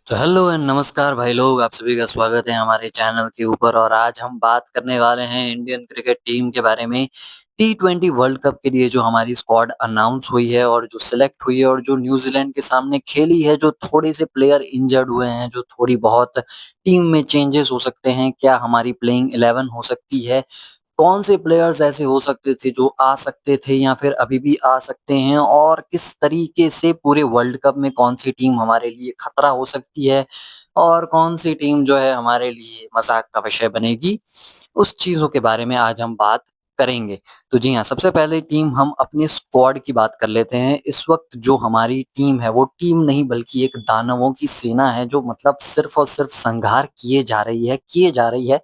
तो hello and नमस्कार भाई लोग, आप सभी का स्वागत है हमारे चैनल के ऊपर। और आज हम बात करने वाले हैं इंडियन क्रिकेट टीम के बारे में। टी20 वर्ल्ड कप के लिए जो हमारी स्क्वाड अनाउंस हुई है और जो सिलेक्ट हुई है और जो न्यूजीलैंड के सामने खेली है, जो थोड़े से प्लेयर इंजर्ड हुए हैं, जो थोड़ी बहुत टीम में चेंजेस हो सकते हैं, क्या हमारी प्लेइंग 11 हो सकती है, कौन से प्लेयर्स ऐसे हो सकते थे जो आ सकते थे या फिर अभी भी आ सकते हैं, और किस तरीके से पूरे वर्ल्ड कप में कौन सी टीम हमारे लिए खतरा हो सकती है और कौन सी टीम जो है हमारे लिए मजाक का विषय बनेगी, उस चीज़ों के बारे में आज हम बात करेंगे। तो जी हाँ, सबसे पहले टीम हम अपनी स्क्वाड की बात कर लेते हैं। इस वक़्त जो हमारी टीम है वो टीम नहीं बल्कि एक दानवों की सेना है, जो मतलब सिर्फ़ और सिर्फ़ संघार किए जा रही है।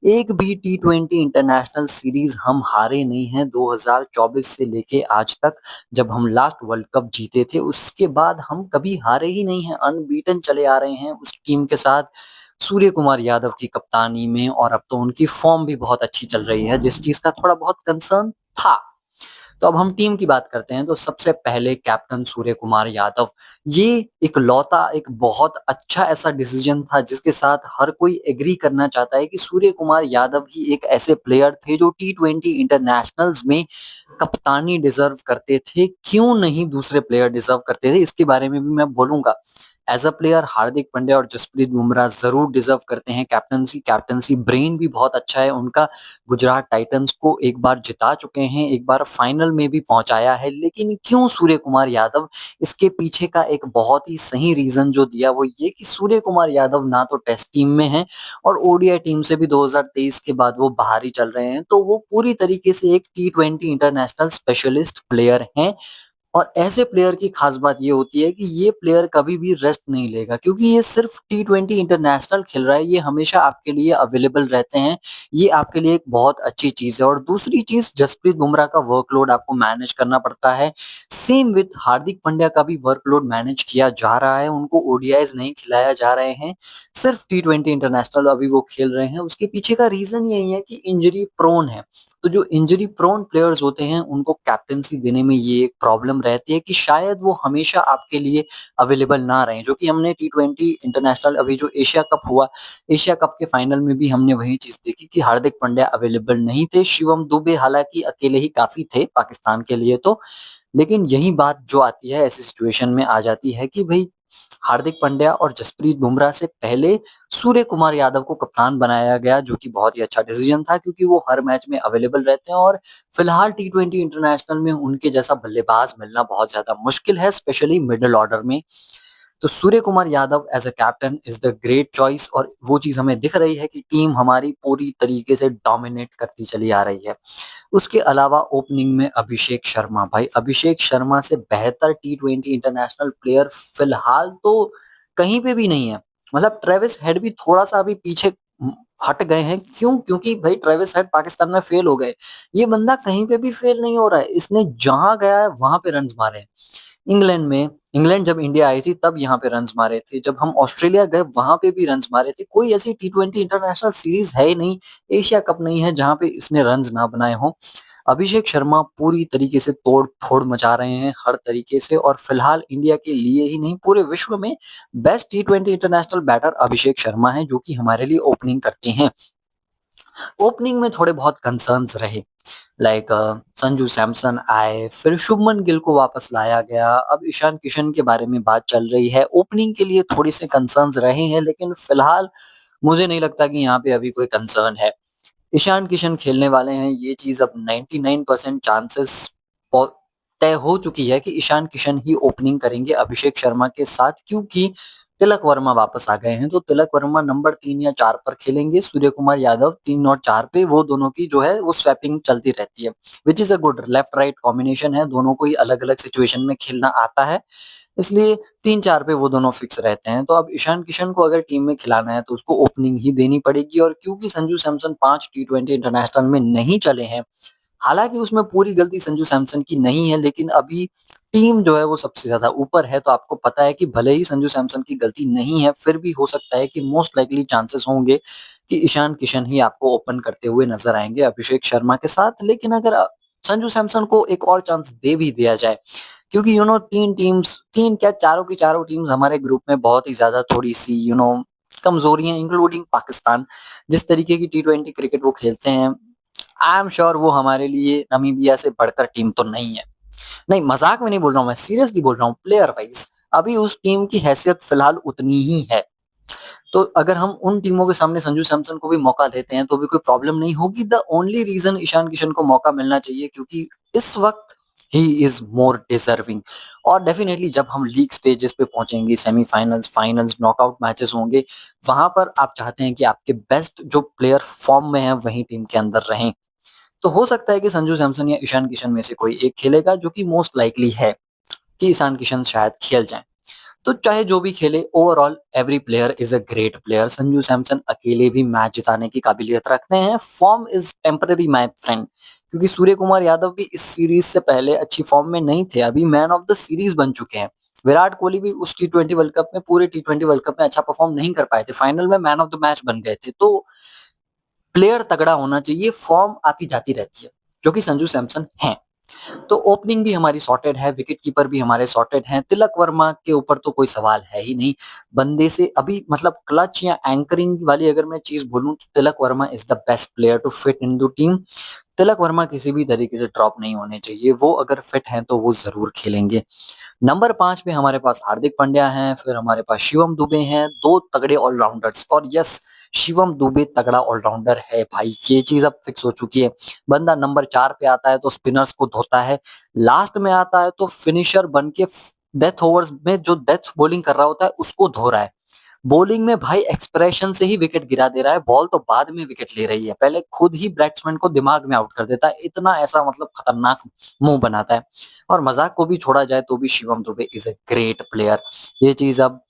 एक भी टी20 इंटरनेशनल सीरीज़ हम हारे नहीं हैं 2024 से लेके आज तक। जब हम लास्ट वर्ल्ड कप जीते थे उसके बाद हम कभी हारे ही नहीं हैं, अनबीटन चले आ रहे हैं उस टीम के साथ, सूर्य कुमार यादव की कप्तानी में। और अब तो उनकी फॉर्म भी बहुत अच्छी चल रही है, जिस चीज़ का थोड़ा बहुत कंसर्न था। तो अब हम टीम की बात करते हैं। तो सबसे पहले कैप्टन सूर्य कुमार यादव, ये इकलौता एक बहुत अच्छा ऐसा डिसीजन था जिसके साथ हर कोई एग्री करना चाहता है कि सूर्य कुमार यादव ही एक ऐसे प्लेयर थे जो टी20 इंटरनेशनल्स में कप्तानी डिजर्व करते थे। क्यों नहीं दूसरे प्लेयर डिजर्व करते थे, इसके बारे में भी मैं बोलूंगा। As a player Hardik Pandya और जसप्रीत बुमराह जरूर डिजर्व करते हैं कैप्टनसी। कैप्टनसी ब्रेन भी बहुत अच्छा है उनका। गुजरात टाइटंस को एक बार जिता चुके हैं, एक बार फाइनल में भी पहुंचाया है। लेकिन क्यों सूर्य कुमार यादव, इसके पीछे का एक बहुत ही सही रीजन जो दिया वो ये कि सूर्य कुमार यादव ना तो टेस्ट टीम में है और ओडीआई टीम से भी 2023 के बाद वो बाहर ही चल रहे हैं। तो वो पूरी तरीके से एक टी20 इंटरनेशनल स्पेशलिस्ट प्लेयर हैं। और ऐसे प्लेयर की खास बात ये होती है कि ये प्लेयर कभी भी रेस्ट नहीं लेगा, क्योंकि ये सिर्फ टी20 इंटरनेशनल खेल रहा है। ये हमेशा आपके लिए अवेलेबल रहते हैं। ये आपके लिए एक बहुत अच्छी चीज है। और दूसरी चीज, जसप्रीत बुमराह का वर्कलोड आपको मैनेज करना पड़ता है। सेम विथ हार्दिक पांड्या का भी वर्कलोड मैनेज किया जा रहा है। उनको ओडीआईज नहीं खिलाया जा रहे हैं, सिर्फ टी20 इंटरनेशनल अभी वो खेल रहे हैं। उसके पीछे का रीजन यही है कि इंजरी प्रोन है। तो जो इंजरी प्रोन प्लेयर्स होते हैं उनको कैप्टेंसी देने में ये एक प्रॉब्लम रहती है कि शायद वो हमेशा आपके लिए अवेलेबल ना रहें, जो कि हमने टी20 इंटरनेशनल अभी जो एशिया कप हुआ, एशिया कप के फाइनल में भी हमने वही चीज देखी कि हार्दिक पांड्या अवेलेबल नहीं थे। शिवम दुबे हालांकि अकेले ही काफी थे पाकिस्तान के लिए तो। लेकिन यही बात जो आती है ऐसी सिचुएशन में आ जाती है कि भाई हार्दिक पांड्या और जसप्रीत बुमराह से पहले सूर्य कुमार यादव को कप्तान बनाया गया, जो कि बहुत ही अच्छा डिसीजन था क्योंकि वो हर मैच में अवेलेबल रहते हैं। और फिलहाल टी20 इंटरनेशनल में उनके जैसा बल्लेबाज मिलना बहुत ज्यादा मुश्किल है, स्पेशली मिडिल ऑर्डर में। तो Suryakumar Yadav as a captain is the great choice. और वो चीज हमें दिख रही है कि टीम हमारी पूरी तरीके से डोमिनेट करती चली आ रही है। उसके अलावा ओपनिंग में अभिषेक शर्मा, भाई अभिषेक शर्मा से बेहतर टी20 इंटरनेशनल प्लेयर फिलहाल तो कहीं पे भी नहीं है। मतलब ट्रेविस हेड भी थोड़ा सा अभी पीछे हट गए हैं। क्यों? क्योंकि भाई ट्रेविस हेड पाकिस्तान में फेल हो गए। ये बंदा कहीं पे भी फेल नहीं हो रहा है, इसने जहां गया है वहां पे रन्स मारे हैं। इंग्लैंड में, इंग्लैंड जब इंडिया आई थी तब यहाँ पे रन्स मारे थे। जब हम ऑस्ट्रेलिया गए वहां पे भी रन्स मारे थे। कोई ऐसी टी20 इंटरनेशनल सीरीज है ही नहीं, एशिया कप नहीं है जहां पे इसने रन्स ना बनाए हों। अभिषेक शर्मा पूरी तरीके से तोड़ फोड़ मचा रहे हैं हर तरीके से। और फिलहाल इंडिया के लिए ही नहीं पूरे विश्व में बेस्ट टी20 इंटरनेशनल बैटर अभिषेक शर्मा है, जो कि हमारे लिए ओपनिंग करते हैं। ओपनिंग में थोड़े बहुत कंसर्न्स रहे, लाइक संजू सैमसन आए, फिर शुभमन गिल को वापस लाया गया, अब ईशान किशन के बारे में बात चल रही है। ओपनिंग के लिए थोड़ी से कंसर्न्स रहे हैं, लेकिन फिलहाल मुझे नहीं लगता कि यहाँ पे अभी कोई कंसर्न है। ईशान किशन खेलने वाले हैं, ये चीज अब 99% चांसेस तय हो चुकी है कि ईशान किशन ही ओपनिंग करेंगे अभिषेक शर्मा के साथ, क्योंकि तिलक वर्मा वापस आ गए हैं। तो तिलक वर्मा नंबर 3 या 4 पर खेलेंगे, सूर्य कुमार यादव 3 और 4 पे। वो दोनों की जो है वो स्वैपिंग चलती रहती है, which is a good left right combination है। दोनों को ही अलग अलग सिचुएशन में खेलना आता है, इसलिए 3-4 पे वो दोनों फिक्स रहते हैं। तो अब ईशान किशन को अगर टीम में खिलाना है तो उसको ओपनिंग ही देनी पड़ेगी। और क्योंकि संजू सैमसन 5 टी20 इंटरनेशनल में नहीं चले हैं, हालांकि उसमें पूरी गलती संजू सैमसन की नहीं है, लेकिन अभी टीम जो है वो सबसे ज्यादा ऊपर है। तो आपको पता है कि भले ही संजू सैमसन की गलती नहीं है, फिर भी हो सकता है कि मोस्ट लाइकली चांसेस होंगे कि ईशान किशन ही आपको ओपन करते हुए नजर आएंगे अभिषेक शर्मा के साथ। लेकिन अगर संजू सैमसन को एक और चांस दे भी दिया जाए, क्योंकि 3 क्या चारों की चारों टीम्स हमारे ग्रुप में बहुत ही ज्यादा थोड़ी-सी कमजोरियां, इंक्लूडिंग पाकिस्तान। जिस तरीके की टी20 क्रिकेट वो खेलते हैं, आई एम श्योर वो हमारे लिए नमीबिया से बढ़कर टीम तो नहीं है। नहीं, मजाक में नहीं बोल रहा हूँ, मैं सीरियसली बोल रहा हूँ, प्लेयर वाइज अभी उस टीम की हैसियत फिलहाल उतनी ही है। तो अगर हम उन टीमों के सामने संजू सैमसन को भी मौका देते हैं तो भी कोई प्रॉब्लम नहीं होगी। The only reason Ishan Kishan को मौका मिलना चाहिए क्योंकि इस वक्त ही इज मोर डिजर्विंग। और डेफिनेटली जब हम लीग स्टेजेस पे पहुंचेंगे, सेमीफाइनल्स, फाइनल्स, नॉकआउट मैचेस होंगे, वहां पर आप चाहते हैं कि आपके बेस्ट जो प्लेयर फॉर्म में है वही टीम के अंदर रहें। तो हो सकता है कि संजू सैमसन या ईशान किशन में से कोई एक खेलेगा, जो कि मोस्ट लाइकली है कि ईशान किशन शायद खेल जाए। तो चाहे जो भी खेले, overall every player is a great player. Sanju Samson अकेले भी मैच जिताने की काबिलियत रखते हैं। Form is temporary my friend, क्योंकि सूर्य कुमार यादव भी इस सीरीज से पहले अच्छी फॉर्म में नहीं थे, अभी मैन ऑफ द सीरीज बन चुके हैं। विराट कोहली भी उस टी20 वर्ल्ड कप में, पूरे टी20 वर्ल्ड कप में अच्छा परफॉर्म नहीं कर पाए थे, फाइनल में मैन ऑफ द मैच बन गए थे। तो प्लेयर तगड़ा होना चाहिए, फॉर्म आती जाती रहती है, जो कि संजू सैमसन है। तो ओपनिंग भी हमारी सॉर्टेड है, विकेट कीपर भी हमारे सॉर्टेड हैं। तिलक वर्मा के ऊपर तो कोई सवाल है ही नहीं। बंदे से अभी मतलब क्लच या एंकरिंग वाली अगर मैं चीज बोलूं तो Tilak Varma is the best player to fit in the team. Tilak Varma किसी भी तरीके से ड्रॉप नहीं होने चाहिए, वो अगर फिट हैं तो वो जरूर खेलेंगे। नंबर 5 पे हमारे पास हार्दिक पांड्या हैं, फिर हमारे पास शिवम दुबे हैं, दो तगड़े ऑलराउंडर्स। और यस, शिवम दुबे तगड़ा ऑलराउंडर है भाई, ये चीज अब फिक्स हो चुकी है। बंदा नंबर 4 पे आता है तो स्पिनर्स को धोता है, लास्ट में आता है तो फिनिशर बन के डेथ ओवर्स में जो डेथ बॉलिंग कर रहा होता है उसको धो रहा है। बॉलिंग में भाई एक्सप्रेशन से ही विकेट गिरा दे रहा है, बॉल तो बाद में विकेट ले रही है, पहले खुद ही बैट्समैन को दिमाग में आउट कर देता है, इतना ऐसा मतलब खतरनाक मुंह बनाता है। और मजाक को भी छोड़ा जाए तो भी Shivam Dubey is a great player, ये चीज अब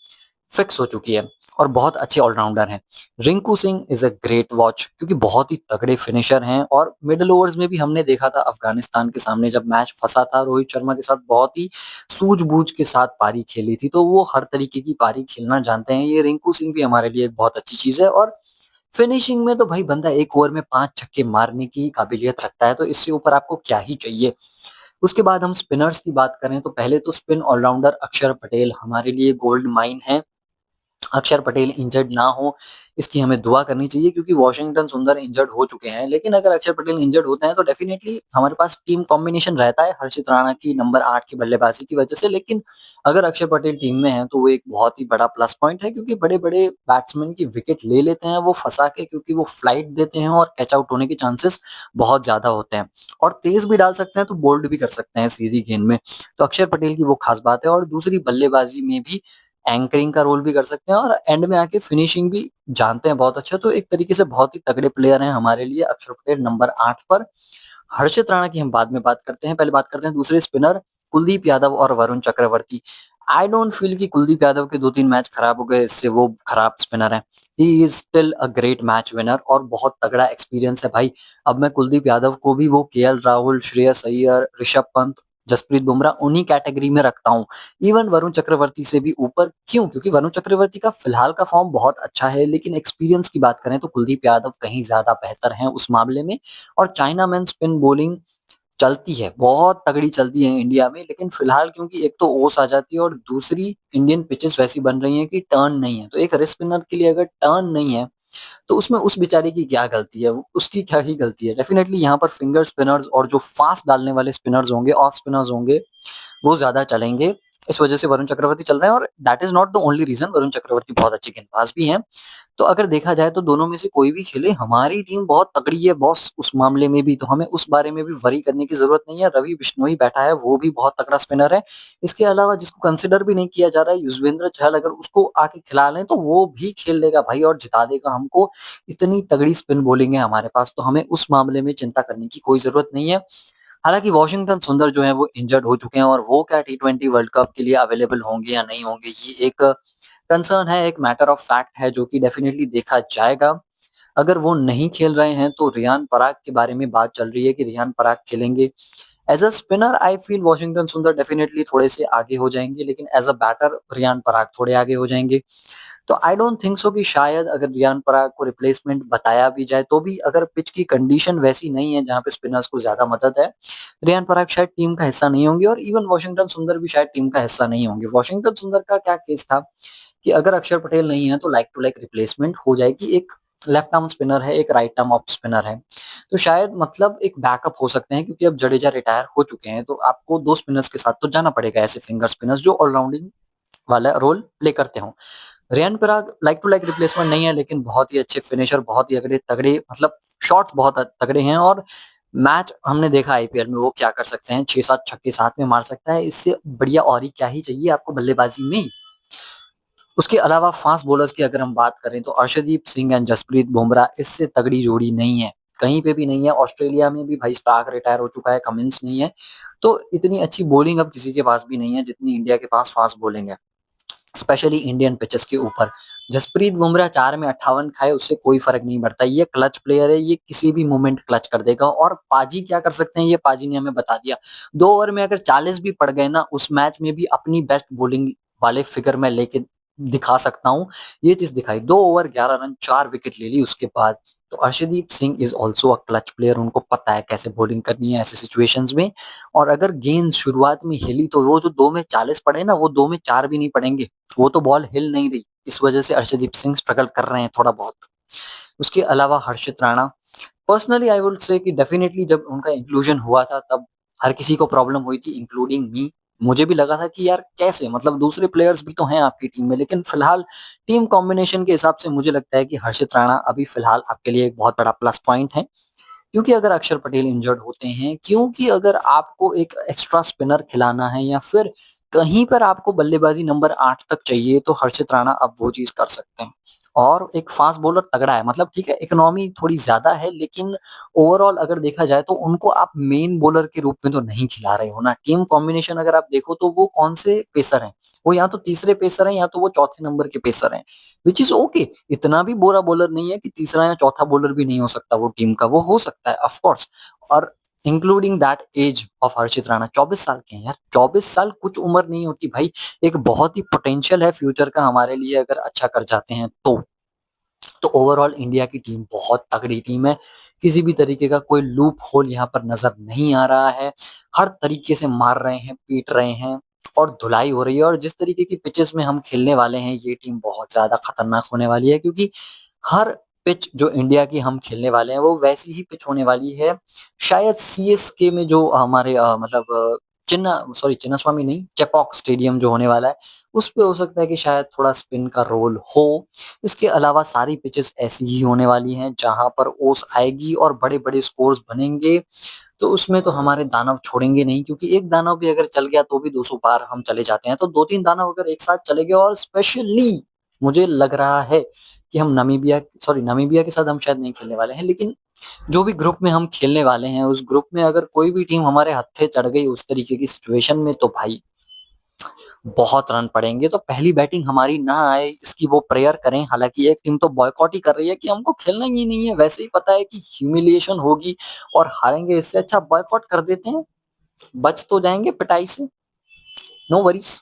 फिक्स हो चुकी है। और बहुत अच्छे ऑलराउंडर हैं। Rinku Singh is a great watch, क्योंकि बहुत ही तगड़े फिनिशर हैं। और मिडिल ओवर्स में भी हमने देखा था अफगानिस्तान के सामने जब मैच फंसा था, रोहित शर्मा के साथ बहुत ही सूझबूझ के साथ पारी खेली थी, तो वो हर तरीके की पारी खेलना जानते हैं। ये रिंकू सिंह भी हमारे लिए एक बहुत अच्छी चीज है। और फिनिशिंग में तो भाई बंदा एक ओवर में 5 छक्के मारने की काबिलियत रखता है, तो इससे ऊपर आपको क्या ही चाहिए। उसके बाद हम स्पिनर्स की बात करें तो पहले तो स्पिन ऑलराउंडर अक्षर पटेल हमारे लिए गोल्ड माइन है। अक्षर पटेल इंजर्ड ना हो, इसकी हमें दुआ करनी चाहिए, क्योंकि वॉशिंगटन सुंदर इंजर्ड हो चुके हैं। लेकिन अगर अक्षर पटेल इंजर्ड होते हैं तो डेफिनेटली हमारे पास टीम कॉम्बिनेशन रहता है हर्षित राणा की नंबर 8 की बल्लेबाजी की वजह से। लेकिन अगर अक्षर पटेल टीम में है तो वो एक बहुत ही बड़ा प्लस पॉइंट है, क्योंकि बड़े बड़े बैट्समैन की विकेट ले लेते हैं वो फंसा के, क्योंकि वो फ्लाइट देते हैं और कैच आउट होने के चांसेस बहुत ज्यादा होते हैं। और तेज भी डाल सकते हैं तो बोल्ड भी कर सकते हैं सीधी गेंद में। तो अक्षर पटेल की वो खास बात है। और दूसरी, बल्लेबाजी में भी एंकरिंग का रोल भी कर सकते हैं और एंड में आके फिनिशिंग भी जानते हैं बहुत अच्छा। तो एक तरीके से बहुत ही तगड़े प्लेयर हैं हमारे लिए अक्षर पटेल नंबर 8 पर। हर्षित राणा की हम बाद में बात करते हैं, पहले बात करते हैं दूसरे स्पिनर कुलदीप यादव और Varun Chakravarthy. I don't feel कि कुलदीप यादव के 2-3 मैच खराब हो गए इससे वो खराब स्पिनर है। He is still a great match winner और बहुत तगड़ा एक्सपीरियंस है भाई। अब मैं कुलदीप यादव को भी वो केएल राहुल, श्रेयस अय्यर, ऋषभ पंत, जसप्रीत बुमराह उन्हीं कैटेगरी में रखता हूँ। इवन वरुण चक्रवर्ती से भी ऊपर, क्यों? क्योंकि वरुण चक्रवर्ती का फिलहाल का फॉर्म बहुत अच्छा है, लेकिन एक्सपीरियंस की बात करें तो कुलदीप यादव कहीं ज्यादा बेहतर हैं उस मामले में। और चाइना मैन स्पिन बॉलिंग चलती है, बहुत तगड़ी चलती है इंडिया में, लेकिन फिलहाल क्योंकि एक तो ओस आ जाती है और दूसरी इंडियन पिचेस वैसी बन रही हैं कि टर्न नहीं है। तो एक रिस्ट स्पिनर के लिए अगर टर्न नहीं है तो उसमें उस बेचारे की क्या गलती है, उसकी क्या ही गलती है। डेफिनेटली यहाँ पर फिंगर स्पिनर्स और जो फास्ट डालने वाले स्पिनर्स होंगे, ऑफ स्पिनर्स होंगे, वो ज्यादा चलेंगे। इस वजह से वरुण चक्रवर्ती चल रहे हैं और that is not the only reason, Varun Chakravarthy बहुत अच्छे गेंदबाज भी हैं। तो अगर देखा जाए तो दोनों में से कोई भी खेले, हमारी टीम बहुत तगड़ी है बॉस उस मामले में भी, तो हमें उस बारे में भी वरी करने की जरूरत नहीं है। रवि बिश्नोई बैठा है, वो भी बहुत तगड़ा स्पिनर है। इसके अलावा जिसको कंसिडर भी नहीं किया जा रहा है, युजवेंद्र चहल, अगर उसको आके खिला लें तो वो भी खेल लेगा भाई और जिता देगा हमको। इतनी तगड़ी स्पिन बॉलिंग है हमारे पास, तो हमें उस मामले में चिंता करने की कोई जरूरत नहीं है। हालांकि वॉशिंगटन सुंदर जो है वो इंजर्ड हो चुके हैं और वो क्या टी20 वर्ल्ड कप के लिए अवेलेबल होंगे या नहीं होंगे, ये एक कंसर्न है, एक मैटर ऑफ फैक्ट है, जो कि डेफिनेटली देखा जाएगा। अगर वो नहीं खेल रहे हैं तो रियान पराग के बारे में बात चल रही है कि रियान पराग खेलेंगे। As a spinner I feel Washington Sundar definitely थोड़े से आगे हो जाएंगे, लेकिन as a batter Riyan Parag थोड़े आगे हो जाएंगे। तो आई डोंट थिंक सो कि शायद अगर रियान पराग को रिप्लेसमेंट बताया भी जाए तो भी अगर पिच की कंडीशन वैसी नहीं है जहाँ पे स्पिनर्स को ज़्यादा मदद है, रियान पराग शायद टीम का हिस्सा नहीं होंगे और इवन वॉशिंगटन सुंदर भी शायद टीम का हिस्सा नहीं होंगे। वॉशिंगटन सुंदर का क्या केस था कि अगर अक्षर पटेल नहीं है तो लाइक टू लाइक रिप्लेसमेंट हो जाएगी। एक लेफ्ट आर्म स्पिनर है, एक राइट आर्म ऑफ स्पिनर है। तो शायद मतलब एक बैकअप हो सकते हैं क्योंकि अब जडेजा रिटायर हो चुके हैं तो आपको 2 स्पिनर्स के साथ तो जाना पड़ेगा ऐसे फिंगर स्पिनर्स जो ऑलराउंडिंग वाला रोल प्ले करते हों। Riyan Parag like to like replacement नहीं है लेकिन बहुत ही अच्छे फिनिशर, बहुत ही अगले तगड़े मतलब शॉट्स बहुत तगड़े हैं और मैच हमने देखा आईपीएल में वो क्या कर सकते हैं, 6-7 छक्के साथ में मार सकता है। इससे बढ़िया और ही क्या ही चाहिए आपको बल्लेबाजी में। उसके अलावा फास्ट बॉलर्स की अगर हम बात करें तो अर्शदीप सिंह एंड जसप्रीत बुमराह इससे तगड़ी जोड़ी नहीं है, कहीं पे भी नहीं है। ऑस्ट्रेलिया में भी भाई स्टार्क रिटायर हो चुका है, कमिंस नहीं है, तो इतनी अच्छी बॉलिंग अब किसी के पास भी नहीं है जितनी इंडिया के पास फास्ट बॉलिंग है, स्पेशली इंडियन पिचेस के ऊपर। जसप्रीत बुमराह 4 में 58 खाए उससे कोई फर्क नहीं पड़ता, ये क्लच प्लेयर है, ये किसी भी मोमेंट क्लच कर देगा। और पाजी क्या कर सकते हैं ये पाजी ने हमें बता दिया, 2 ओवर में अगर 40 भी पड़ गए ना उस मैच में भी अपनी बेस्ट बॉलिंग वाले फिगर में लेके दिखा सकता हूँ। ये चीज दिखाई, 2 ओवर 11 रन 4 विकेट ले ली उसके बाद। तो Arshdeep Singh is also a clutch player, उनको पता है कैसे बॉलिंग करनी है ऐसे सिचुएशंस में। और अगर गेंद शुरुआत में हिली तो वो जो 2 में 40 पड़े ना वो 2 में 4 भी नहीं पड़ेंगे, वो तो बॉल हिल नहीं रही, इस वजह से अर्शदीप सिंह स्ट्रगल कर रहे हैं थोड़ा बहुत। उसके अलावा Harshit Rana, personally I would say कि डेफिनेटली जब उनका इंक्लूजन हुआ था तब हर किसी को प्रॉब्लम हुई थी इंक्लूडिंग मी। मुझे भी लगा था कि यार कैसे, मतलब दूसरे प्लेयर्स भी तो हैं आपकी टीम में, लेकिन फिलहाल टीम कॉम्बिनेशन के हिसाब से मुझे लगता है कि हर्षित राणा अभी फिलहाल आपके लिए एक बहुत बड़ा प्लस पॉइंट है। क्योंकि अगर अक्षर पटेल इंजर्ड होते हैं, क्योंकि अगर आपको एक एक्स्ट्रा स्पिनर खिलाना है या फिर कहीं पर आपको बल्लेबाजी नंबर 8 तक चाहिए तो हर्षित राणा अब वो चीज कर सकते हैं। और एक फास्ट बॉलर तगड़ा है, मतलब ठीक है इकोनॉमी थोड़ी ज्यादा है लेकिन ओवरऑल अगर देखा जाए तो उनको आप मेन बॉलर के रूप में तो नहीं खिला रहे हो ना। टीम कॉम्बिनेशन अगर आप देखो तो वो कौन से पेसर हैं, वो या तो तीसरे पेसर हैं या तो वो चौथे नंबर के पेसर हैं, विच इज ओके। इतना भी बुरा बॉलर नहीं है कि तीसरा या चौथा बॉलर भी नहीं हो सकता वो टीम का, वो हो सकता है ऑफ कोर्स। और इंक्लूडिंग दैट एज ऑफ हर्षित राणा, 24 साल के हैं यार, 24 साल कुछ उम्र नहीं होती भाई। एक बहुत ही पोटेंशियल है फ्यूचर का हमारे लिए अगर अच्छा कर जाते हैं तो ओवरऑल इंडिया की टीम बहुत तगड़ी टीम है। किसी भी तरीके का कोई लूप होल यहाँ पर नजर नहीं आ रहा है, हर तरीके से मार रहे हैं, पीट रहे हैं और धुलाई हो रही है। और जिस तरीके की पिचेस में हम खेलने वाले हैं ये टीम बहुत ज्यादा खतरनाक होने वाली है, क्योंकि हर पिच जो इंडिया की हम खेलने वाले हैं वो वैसी ही पिच होने वाली है। शायद सीएसके में जो हमारे मतलब चिन्ना स्वामी नहीं, चेपॉक स्टेडियम जो होने वाला है उस पे हो सकता है कि शायद थोड़ा स्पिन का रोल हो। इसके अलावा सारी पिचेस ऐसी ही होने वाली हैं जहां पर ओस आएगी और बड़े बड़े स्कोर्स बनेंगे। तो उसमें तो हमारे दानव छोड़ेंगे नहीं, क्योंकि एक दानव भी अगर चल गया तो भी 200 पार हम चले जाते हैं। तो 2-3 दानव अगर एक साथ चले गए, और स्पेशली मुझे लग रहा है कि हम नामीबिया के साथ हम शायद नहीं खेलने वाले हैं, लेकिन जो भी ग्रुप में हम खेलने वाले हैं उस ग्रुप में अगर कोई भी टीम हमारे हत्थे चढ़ गई उस तरीके की सिचुएशन में तो भाई बहुत रन पड़ेंगे। तो पहली बैटिंग हमारी ना आए इसकी वो प्रेयर करें। हालांकि एक टीम तो बॉयकॉट ही कर रही है कि हमको खेलना ही नहीं है, वैसे ही पता है कि ह्यूमिलिएशन होगी और हारेंगे, इससे अच्छा बॉयकॉट कर देते हैं, बच तो जाएंगे पिटाई से। No worries.